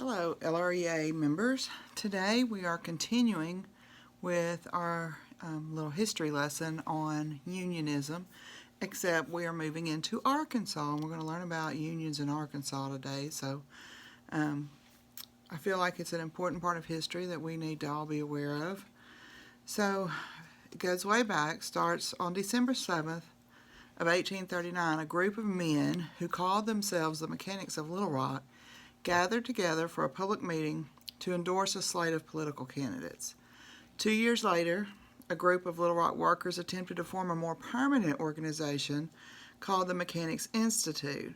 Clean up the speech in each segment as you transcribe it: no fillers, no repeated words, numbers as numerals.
Hello, LREA members. Today we are continuing with our little history lesson on unionism, except we are moving into Arkansas, and we're going to learn about unions in Arkansas today. So I feel like it's an important part of history that we need to all be aware of. So it goes way back, starts on December 7th of 1839. A group of men who called themselves the Mechanics of Little Rock gathered together for a public meeting to endorse a slate of political candidates. 2 years later, a group of Little Rock workers attempted to form a more permanent organization called the Mechanics Institute.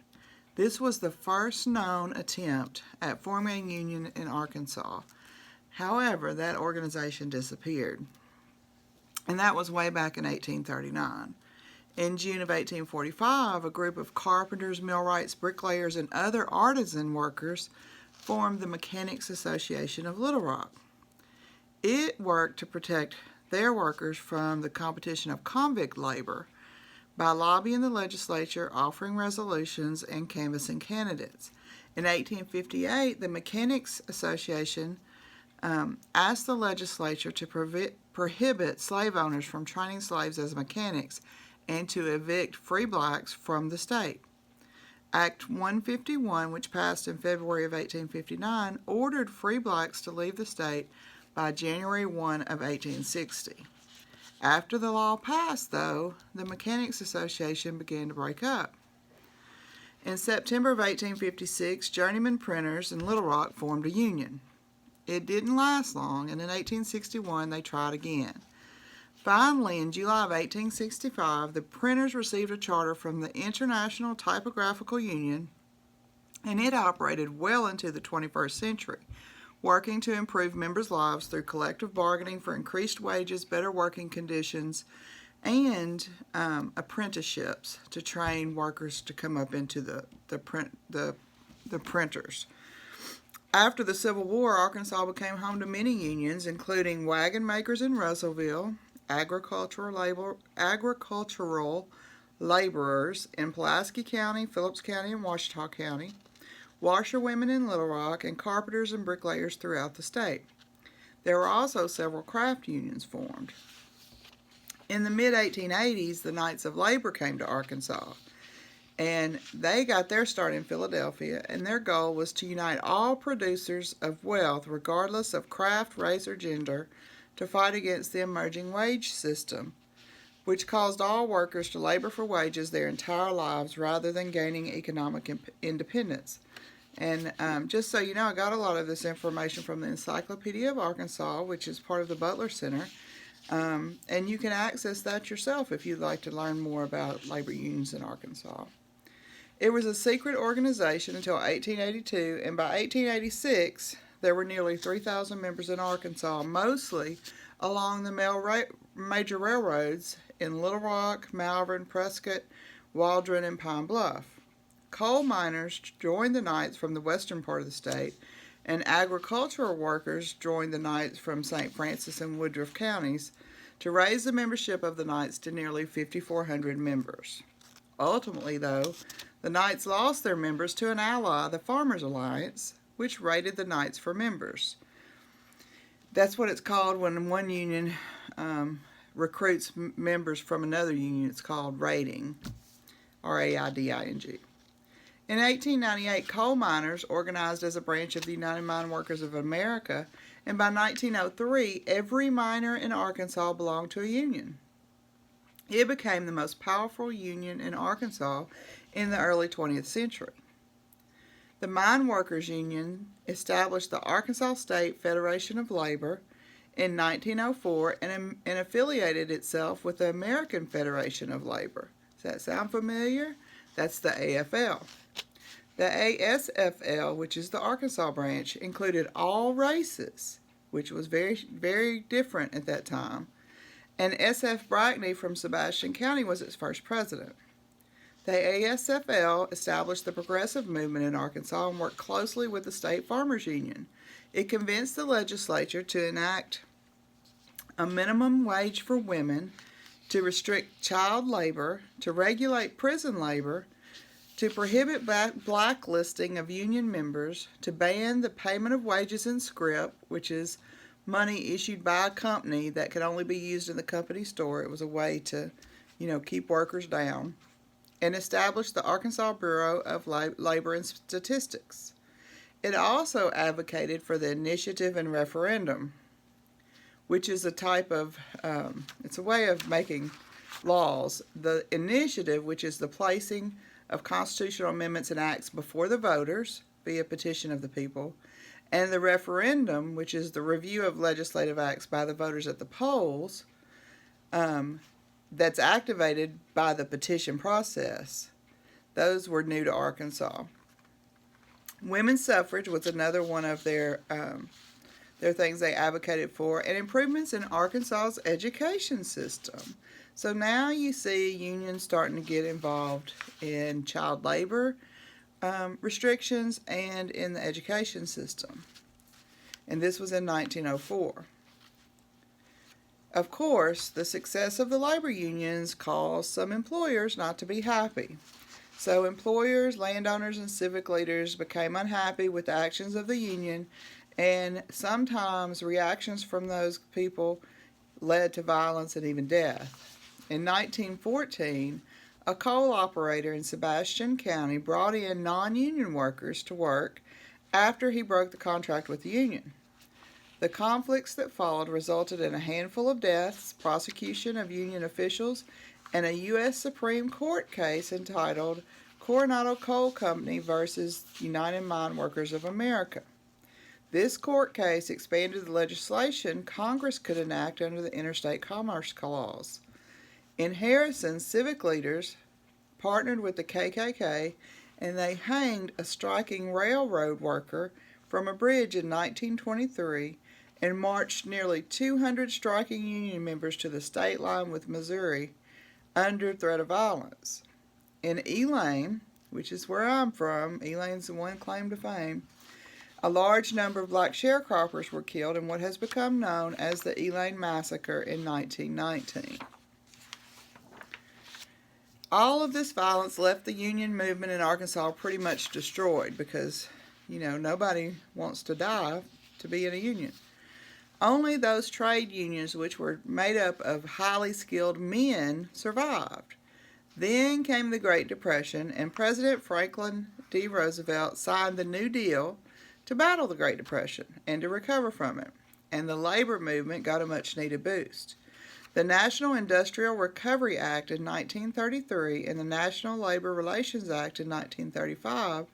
This was the first known attempt at forming a union in Arkansas. However, that organization disappeared, and that was way back in 1839. In June of 1845, a group of carpenters, millwrights, bricklayers, and other artisan workers formed the Mechanics Association of Little Rock. It worked to protect their workers from the competition of convict labor by lobbying the legislature, offering resolutions, and canvassing candidates. In 1858, the Mechanics Association asked the legislature to prohibit slave owners from training slaves as mechanics and to evict free blacks from the state. Act 151, which passed in February of 1859, ordered free blacks to leave the state by January 1 of 1860. After the law passed, though, the Mechanics Association began to break up. In September of 1856, journeyman printers in Little Rock formed a union. It didn't last long, and in 1861 they tried again. Finally, in July of 1865, the printers received a charter from the International Typographical Union, and it operated well into the 21st century, working to improve members' lives through collective bargaining for increased wages, better working conditions, and apprenticeships to train workers to come up into the printers. After the Civil War, Arkansas became home to many unions, including wagon makers in Russellville, agricultural laborers in Pulaski County, Phillips County, and Ouachita County, washerwomen in Little Rock, and carpenters and bricklayers throughout the state. There were also several craft unions formed. In the mid-1880s, the Knights of Labor came to Arkansas, and they got their start in Philadelphia, and their goal was to unite all producers of wealth, regardless of craft, race, or gender, to fight against the emerging wage system, which caused all workers to labor for wages their entire lives rather than gaining economic independence. And just so you know, I got a lot of this information from the Encyclopedia of Arkansas, which is part of the Butler Center, and you can access that yourself if you'd like to learn more about labor unions in Arkansas. It was a secret organization until 1882, and by 1886, there were nearly 3,000 members in Arkansas, mostly along the major railroads in Little Rock, Malvern, Prescott, Waldron, and Pine Bluff. Coal miners joined the Knights from the western part of the state, and agricultural workers joined the Knights from St. Francis and Woodruff counties to raise the membership of the Knights to nearly 5,400 members. Ultimately, though, the Knights lost their members to an ally, the Farmers Alliance, which raided the Knights for members. That's what it's called when one union recruits members from another union. It's called raiding, R-A-I-D-I-N-G. In 1898, coal miners organized as a branch of the United Mine Workers of America, and by 1903, every miner in Arkansas belonged to a union. It became the most powerful union in Arkansas in the early 20th century. The Mine Workers Union established the Arkansas State Federation of Labor in 1904 and affiliated itself with the American Federation of Labor. Does that sound familiar? That's the AFL. The ASFL, which is the Arkansas branch, included all races, which was very, very different at that time, and S.F. Brackney from Sebastian County was its first president. The ASFL established the progressive movement in Arkansas and worked closely with the State Farmers Union. It convinced the legislature to enact a minimum wage for women, to restrict child labor, to regulate prison labor, to prohibit blacklisting of union members, to ban the payment of wages in scrip, which is money issued by a company that could only be used in the company store. It was a way to, keep workers down, and establish the Arkansas Bureau of Labor and Statistics. It also advocated for the initiative and referendum, which is a type of, it's a way of making laws. The initiative, which is the placing of constitutional amendments and acts before the voters via petition of the people, and the referendum, which is the review of legislative acts by the voters at the polls, that's activated by the petition process. Those were new to Arkansas. Women's suffrage was another one of their things they advocated for, and improvements in Arkansas's education system. So now you see unions starting to get involved in child labor restrictions and in the education system. And this was in 1904. Of course, the success of the labor unions caused some employers not to be happy. So employers, landowners, and civic leaders became unhappy with the actions of the union, and sometimes reactions from those people led to violence and even death. In 1914, a coal operator in Sebastian County brought in non-union workers to work after he broke the contract with the union. The conflicts that followed resulted in a handful of deaths, prosecution of union officials, and a U.S. Supreme Court case entitled Coronado Coal Company versus United Mine Workers of America. This court case expanded the legislation Congress could enact under the Interstate Commerce Clause. In Harrison, civic leaders partnered with the KKK, and they hanged a striking railroad worker from a bridge in 1923 and marched nearly 200 striking union members to the state line with Missouri under threat of violence. In Elaine, which is where I'm from, Elaine's the one claim to fame, a large number of black sharecroppers were killed in what has become known as the Elaine Massacre in 1919. All of this violence left the union movement in Arkansas pretty much destroyed because, nobody wants to die to be in a union. Only those trade unions, which were made up of highly skilled men, survived. Then came the Great Depression, and President Franklin D. Roosevelt signed the New Deal to battle the Great Depression and to recover from it, and the labor movement got a much-needed boost. The National Industrial Recovery Act in 1933 and the National Labor Relations Act in 1935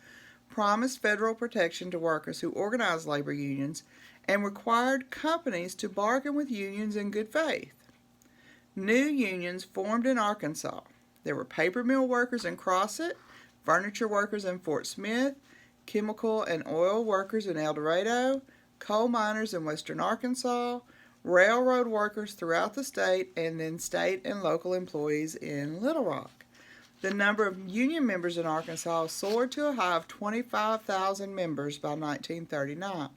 promised federal protection to workers who organized labor unions and required companies to bargain with unions in good faith. New unions formed in Arkansas. There were paper mill workers in Crossett, furniture workers in Fort Smith, chemical and oil workers in El Dorado, coal miners in western Arkansas, railroad workers throughout the state, and then state and local employees in Little Rock. The number of union members in Arkansas soared to a high of 25,000 members by 1939.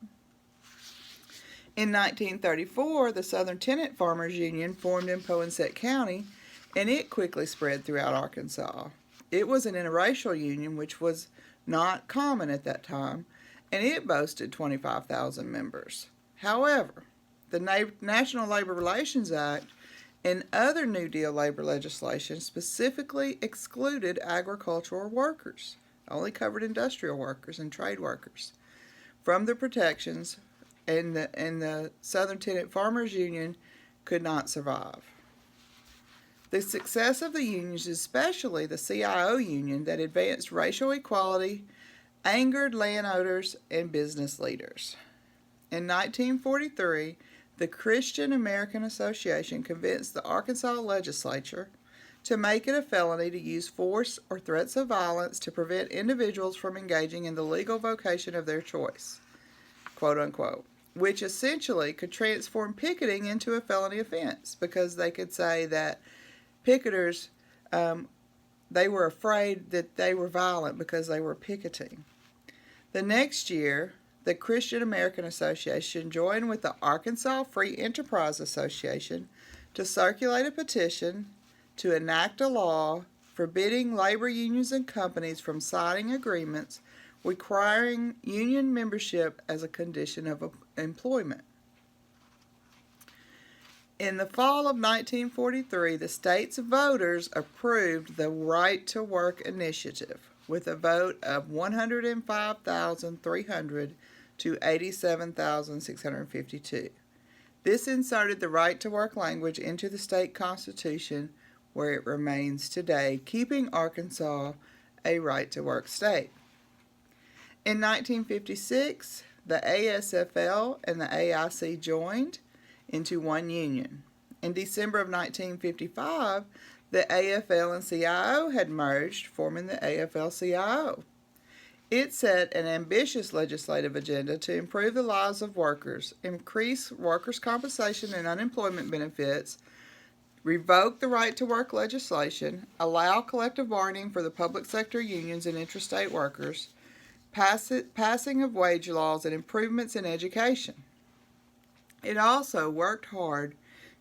In 1934, the Southern Tenant Farmers Union formed in Poinsett County, and it quickly spread throughout Arkansas. It was an interracial union, which was not common at that time, and it boasted 25,000 members. However, the National Labor Relations Act and other New Deal labor legislation specifically excluded agricultural workers, only covered industrial workers and trade workers, from the protections, and the Southern Tenant Farmers Union could not survive. The success of the unions, especially the CIO union that advanced racial equality, angered landowners and business leaders. In 1943, the Christian American Association convinced the Arkansas legislature to make it a felony to use force or threats of violence to prevent individuals from engaging in the legal vocation of their choice, quote unquote, which essentially could transform picketing into a felony offense because they could say that picketers, they were afraid that they were violent because they were picketing. The next year, the Christian American Association joined with the Arkansas Free Enterprise Association to circulate a petition to enact a law forbidding labor unions and companies from signing agreements requiring union membership as a condition of employment. In the fall of 1943, the state's voters approved the Right to Work Initiative with a vote of 105,300 to 87,652. This inserted the right to work language into the state constitution, where it remains today, keeping Arkansas a right to work state. In 1956, the ASFL and the AIC joined into one union. In December of 1955, the AFL and CIO had merged, forming the AFL-CIO. It set an ambitious legislative agenda to improve the lives of workers, increase workers' compensation and unemployment benefits, revoke the right to work legislation, allow collective bargaining for the public sector unions and interstate workers, passing of wage laws, and improvements in education. It also worked hard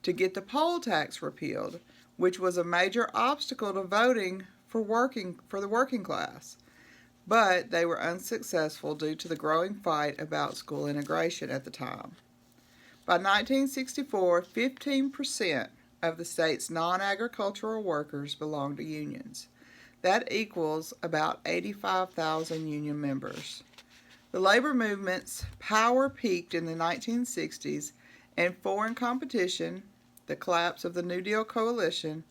to get the poll tax repealed, which was a major obstacle to voting for the working class. But they were unsuccessful due to the growing fight about school integration at the time. By 1964, 15% of the state's non-agricultural workers belonged to unions. That equals about 85,000 union members. The labor movement's power peaked in the 1960s, and foreign competition, the collapse of the New Deal coalition,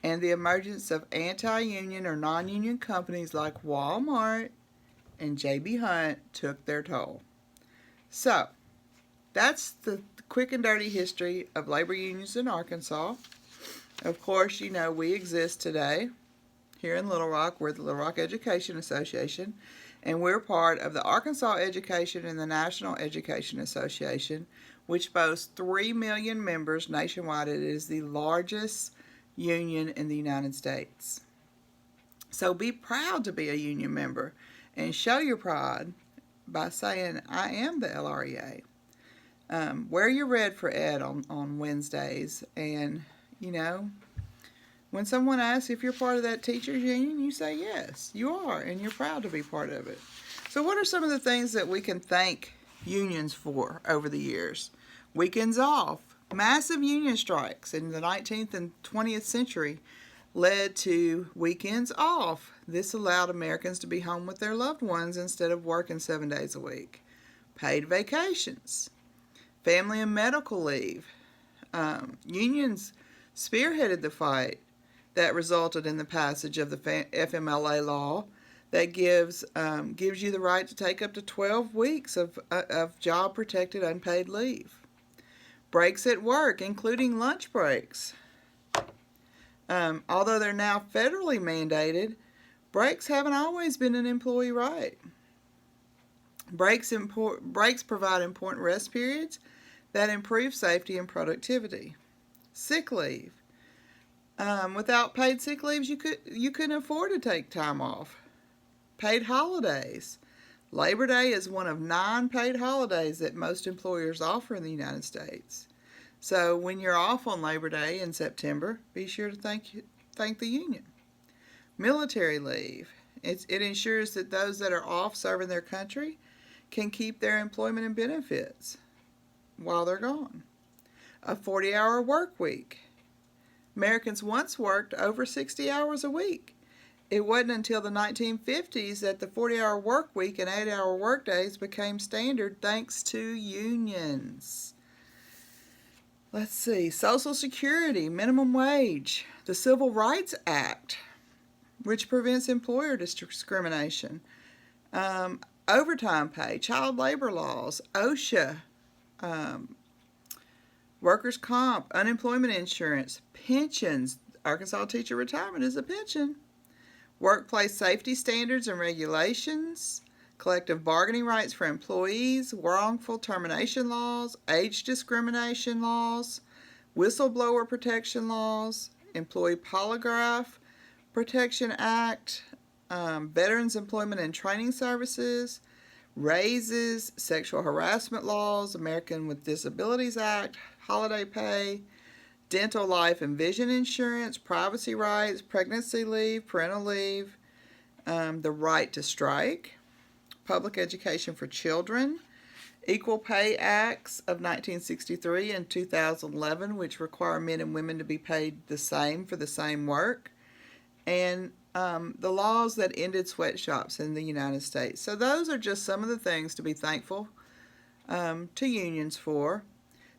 and the emergence of anti-union or non-union companies like Walmart and J.B. Hunt took their toll. So, that's the quick and dirty history of labor unions in Arkansas. Of course, you know we exist today here in Little Rock. We're the Little Rock Education Association, and we're part of the Arkansas Education and the National Education Association, which boasts 3 million members nationwide. It is the largest union in the United States. So be proud to be a union member and show your pride by saying, I am the LREA. Wear your red for Ed on Wednesdays, and you know, when someone asks if you're part of that teachers union, you say yes, you are, and you're proud to be part of it. So what are some of the things that we can thank unions for over the years? Weekends off. Massive union strikes in the 19th and 20th century led to weekends off. This allowed Americans to be home with their loved ones instead of working 7 days a week. Paid vacations. Family and medical leave. Unions spearheaded the fight that resulted in the passage of the FMLA law that gives you the right to take up to 12 weeks of job-protected unpaid leave. Breaks at work, including lunch breaks. Although they're now federally mandated, breaks haven't always been an employee right. Breaks provide important rest periods that improve safety and productivity. Sick leave. Without paid sick leaves, you couldn't afford to take time off. Paid holidays. Labor Day is one of 9 paid holidays that most employers offer in the United States. So when you're off on Labor Day in September, be sure to thank the union. Military leave. It ensures that those that are off serving their country can keep their employment and benefits while they're gone. A 40-hour work week. Americans once worked over 60 hours a week. It wasn't until the 1950s that the 40-hour work week and 8-hour work days became standard thanks to unions. Let's see. Social Security, minimum wage, the Civil Rights Act, which prevents employer discrimination, overtime pay, child labor laws, OSHA, workers' comp, unemployment insurance, pensions. Arkansas teacher retirement is a pension. Workplace safety standards and regulations, collective bargaining rights for employees, wrongful termination laws, age discrimination laws, whistleblower protection laws, Employee Polygraph Protection Act, Veterans Employment and Training Services, raises, sexual harassment laws, American with Disabilities Act, holiday pay, dental, life, and vision insurance, privacy rights, pregnancy leave, parental leave, the right to strike, public education for children, Equal Pay Acts of 1963 and 2011, which require men and women to be paid the same for the same work, and the laws that ended sweatshops in the United States. So those are just some of the things to be thankful to unions for.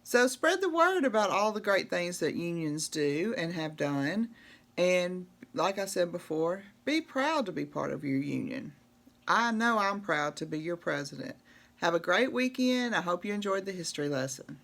So spread the word about all the great things that unions do and have done. And like I said before, be proud to be part of your union. I know I'm proud to be your president. Have a great weekend. I hope you enjoyed the history lesson.